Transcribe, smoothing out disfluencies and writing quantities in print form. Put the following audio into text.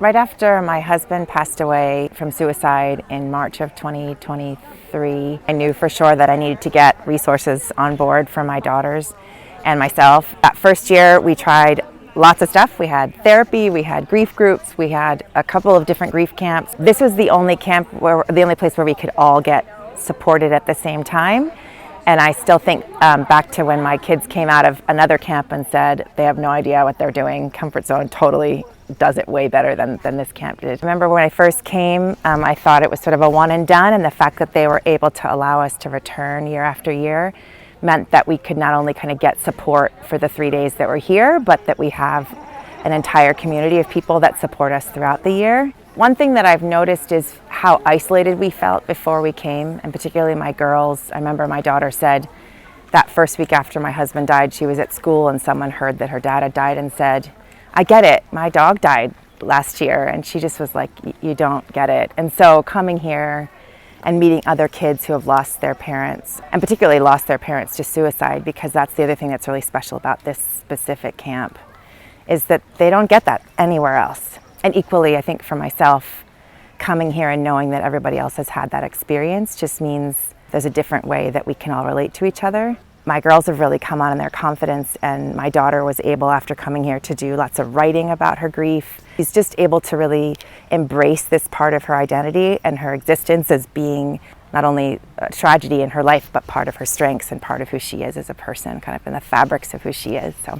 Right after my husband passed away from suicide in March of 2023, I knew for sure that I needed to get resources on board for my daughters and myself. That first year we tried lots of stuff. We had therapy, we had grief groups, we had a couple of different grief camps. This was the only the only place where we could all get supported at the same time. And I still think back to when my kids came out of another camp and said they have no idea what they're doing. Comfort Zone totally does it way better than this camp did. I remember when I first came, I thought it was sort of a one and done, and the fact that they were able to allow us to return year after year meant that we could not only kind of get support for the 3 days that we're here, but that we have an entire community of people that support us throughout the year. One thing that I've noticed is how isolated we felt before we came, and particularly my girls. I remember my daughter said that first week after my husband died, she was at school and someone heard that her dad had died and said, "I get it, my dog died last year." And she just was like, "You don't get it." And so coming here and meeting other kids who have lost their parents, and particularly lost their parents to suicide, because that's the other thing that's really special about this specific camp, is that they don't get that anywhere else. And equally, I think for myself, coming here and knowing that everybody else has had that experience just means there's a different way that we can all relate to each other. My girls have really come on in their confidence, and my daughter was able, after coming here, to do lots of writing about her grief. She's just able to really embrace this part of her identity and her existence as being not only a tragedy in her life, but part of her strengths and part of who she is as a person, kind of in the fabrics of who she is. So.